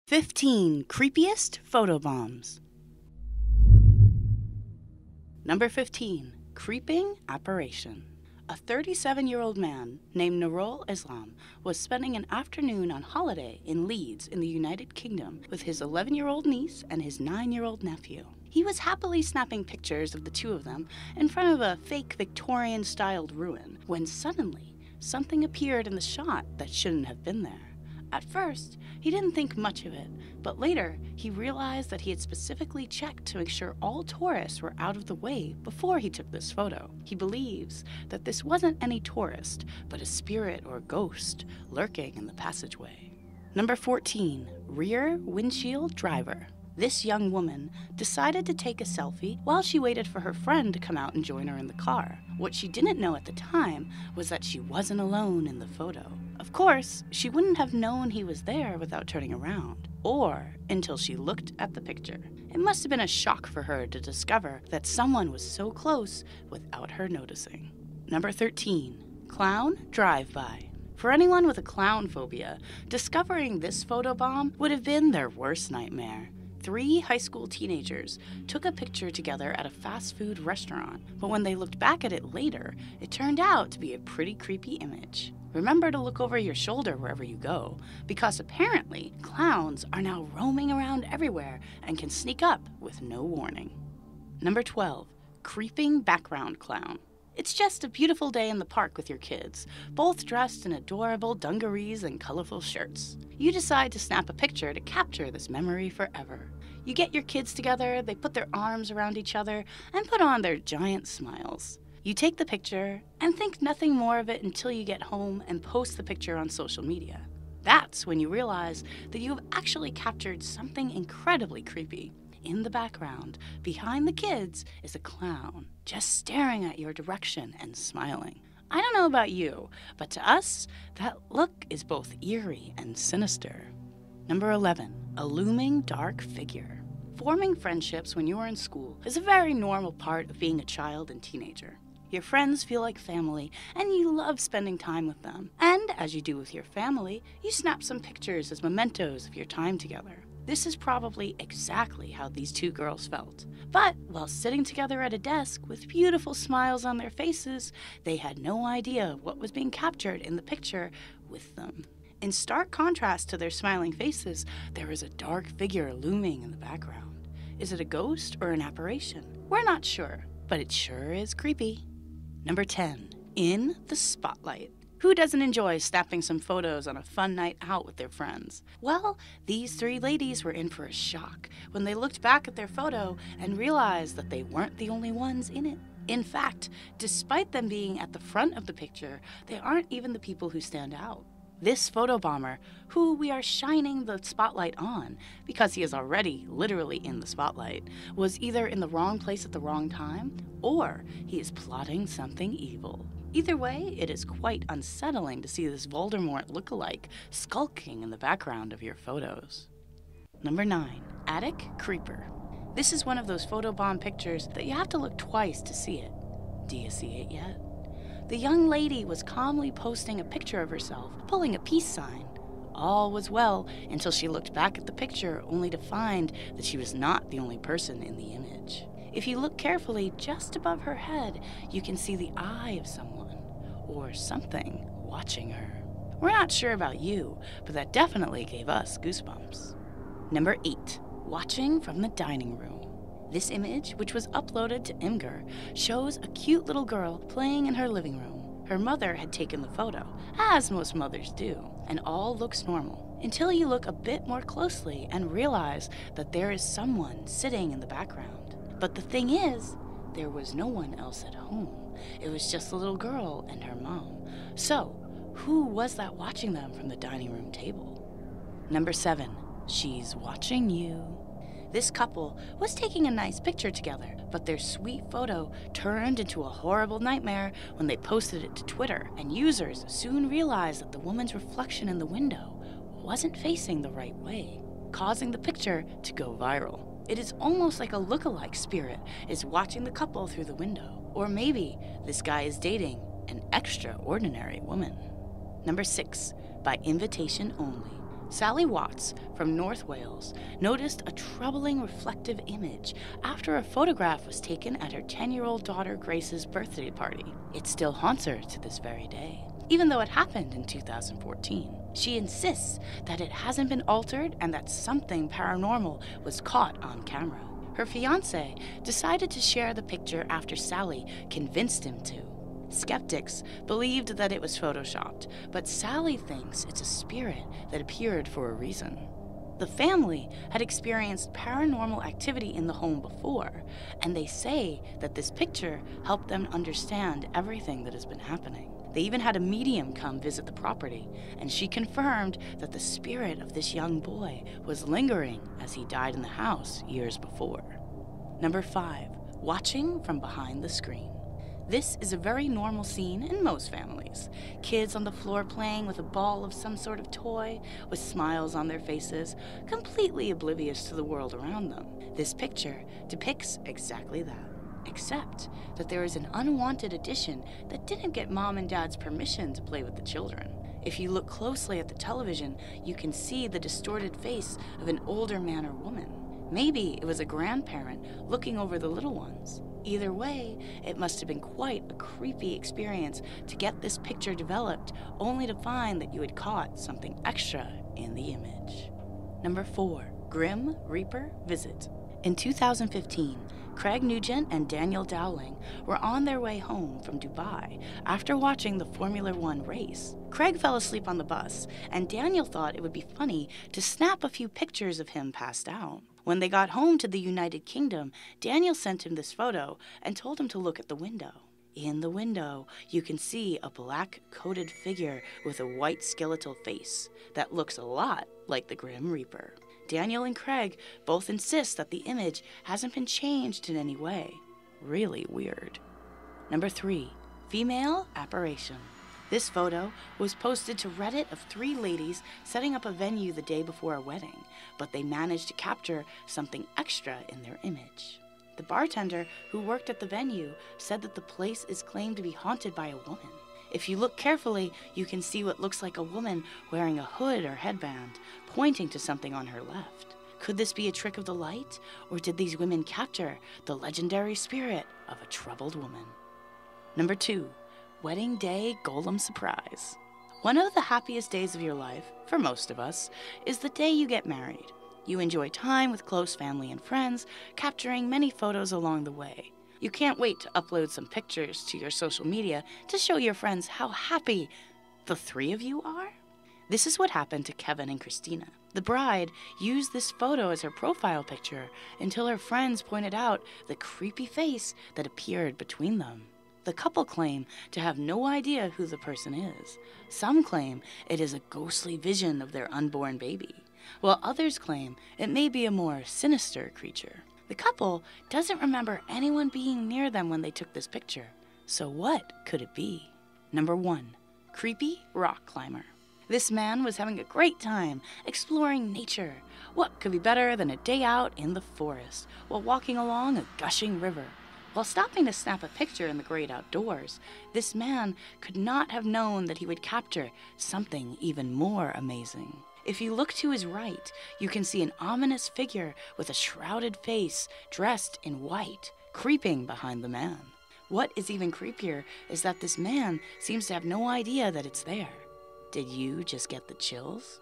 15 Creepiest Photobombs. Number 15. Creeping Apparition. A 37-year-old man named Nurul Islam was spending an afternoon on holiday in Leeds in the United Kingdom with his 11-year-old niece and his 9-year-old nephew. He was happily snapping pictures of the two of them in front of a fake Victorian-styled ruin when suddenly something appeared in the shot that shouldn't have been there. At first, he didn't think much of it, but later he realized that he had specifically checked to make sure all tourists were out of the way before he took this photo. He believes that this wasn't any tourist, but a spirit or ghost lurking in the passageway. Number 14. Rear Windshield Driver. This young woman decided to take a selfie while she waited for her friend to come out and join her in the car. What she didn't know at the time was that she wasn't alone in the photo. Of course, she wouldn't have known he was there without turning around, or until she looked at the picture. It must have been a shock for her to discover that someone was so close without her noticing. Number 13. Clown Drive-By. For anyone with a clown phobia, discovering this photobomb would have been their worst nightmare. 3 high school teenagers took a picture together at a fast food restaurant, but when they looked back at it later, it turned out to be a pretty creepy image. Remember to look over your shoulder wherever you go, because apparently clowns are now roaming around everywhere and can sneak up with no warning. Number 12. Creeping Background Clown. It's just a beautiful day in the park with your kids, both dressed in adorable dungarees and colorful shirts. You decide to snap a picture to capture this memory forever. You get your kids together, they put their arms around each other, and put on their giant smiles. You take the picture and think nothing more of it until you get home and post the picture on social media. That's when you realize that you have actually captured something incredibly creepy. In the background, behind the kids, is a clown, just staring at your direction and smiling. I don't know about you, but to us, that look is both eerie and sinister. Number 11. A looming dark figure. Forming friendships when you are in school is a very normal part of being a child and teenager. Your friends feel like family, and you love spending time with them. And as you do with your family, you snap some pictures as mementos of your time together. This is probably exactly how these two girls felt. But while sitting together at a desk with beautiful smiles on their faces, they had no idea what was being captured in the picture with them. In stark contrast to their smiling faces, there is a dark figure looming in the background. Is it a ghost or an apparition? We're not sure, but it sure is creepy. Number 10. In the Spotlight. Who doesn't enjoy snapping some photos on a fun night out with their friends? Well, these 3 ladies were in for a shock when they looked back at their photo and realized that they weren't the only ones in it. In fact, despite them being at the front of the picture, they aren't even the people who stand out. This photobomber, who we are shining the spotlight on because he is already literally in the spotlight, was either in the wrong place at the wrong time, or he is plotting something evil. Either way, it is quite unsettling to see this Voldemort lookalike skulking in the background of your photos. Number 9. Attic Creeper. This is one of those photobomb pictures that you have to look twice to see it. Do you see it yet? The young lady was calmly posting a picture of herself, pulling a peace sign. All was well until she looked back at the picture only to find that she was not the only person in the image. If you look carefully just above her head, you can see the eye of someone or something watching her. We're not sure about you, but that definitely gave us goosebumps. Number 8. Watching from the dining room. This image, which was uploaded to Imgur, shows a cute little girl playing in her living room. Her mother had taken the photo, as most mothers do, and all looks normal, until you look a bit more closely and realize that there is someone sitting in the background. But the thing is, there was no one else at home. It was just the little girl and her mom. So, who was that watching them from the dining room table? Number 7. She's watching you. This couple was taking a nice picture together, but their sweet photo turned into a horrible nightmare when they posted it to Twitter, and users soon realized that the woman's reflection in the window wasn't facing the right way, causing the picture to go viral. It is almost like a look-alike spirit is watching the couple through the window. Or maybe this guy is dating an extraordinary woman. Number 6. By invitation only. Sally Watts from North Wales noticed a troubling reflective image after a photograph was taken at her 10-year-old daughter Grace's birthday party. It still haunts her to this very day, even though it happened in 2014. She insists that it hasn't been altered and that something paranormal was caught on camera. Her fiancé decided to share the picture after Sally convinced him to. Skeptics believed that it was photoshopped, but Sally thinks it's a spirit that appeared for a reason. The family had experienced paranormal activity in the home before, and they say that this picture helped them understand everything that has been happening. They even had a medium come visit the property, and she confirmed that the spirit of this young boy was lingering as he died in the house years before. Number 5. Watching from behind the screen. This is a very normal scene in most families. Kids on the floor playing with a ball of some sort of toy, with smiles on their faces, completely oblivious to the world around them. This picture depicts exactly that, except that there is an unwanted addition that didn't get mom and dad's permission to play with the children. If you look closely at the television, you can see the distorted face of an older man or woman. Maybe it was a grandparent looking over the little ones. Either way, it must have been quite a creepy experience to get this picture developed, only to find that you had caught something extra in the image. Number 4. Grim Reaper Visit. In 2015, Craig Nugent and Daniel Dowling were on their way home from Dubai after watching the Formula One race. Craig fell asleep on the bus, and Daniel thought it would be funny to snap a few pictures of him passed out. When they got home to the United Kingdom, Daniel sent him this photo and told him to look at the window. In the window, you can see a black-coated figure with a white skeletal face that looks a lot like the Grim Reaper. Daniel and Craig both insist that the image hasn't been changed in any way. Really weird. Number 3. Female Apparition. This photo was posted to Reddit of 3 ladies setting up a venue the day before a wedding, but they managed to capture something extra in their image. The bartender who worked at the venue said that the place is claimed to be haunted by a woman. If you look carefully, you can see what looks like a woman wearing a hood or headband, pointing to something on her left. Could this be a trick of the light, or did these women capture the legendary spirit of a troubled woman? Number 2. Wedding Day Golem Surprise. One of the happiest days of your life, for most of us, is the day you get married. You enjoy time with close family and friends, capturing many photos along the way. You can't wait to upload some pictures to your social media to show your friends how happy the 3 of you are. This is what happened to Kevin and Christina. The bride used this photo as her profile picture until her friends pointed out the creepy face that appeared between them. The couple claim to have no idea who the person is. Some claim it is a ghostly vision of their unborn baby, while others claim it may be a more sinister creature. The couple doesn't remember anyone being near them when they took this picture. So what could it be? Number 1. Creepy Rock Climber. This man was having a great time exploring nature. What could be better than a day out in the forest while walking along a gushing river? While stopping to snap a picture in the great outdoors, this man could not have known that he would capture something even more amazing. If you look to his right, you can see an ominous figure with a shrouded face dressed in white, creeping behind the man. What is even creepier is that this man seems to have no idea that it's there. Did you just get the chills?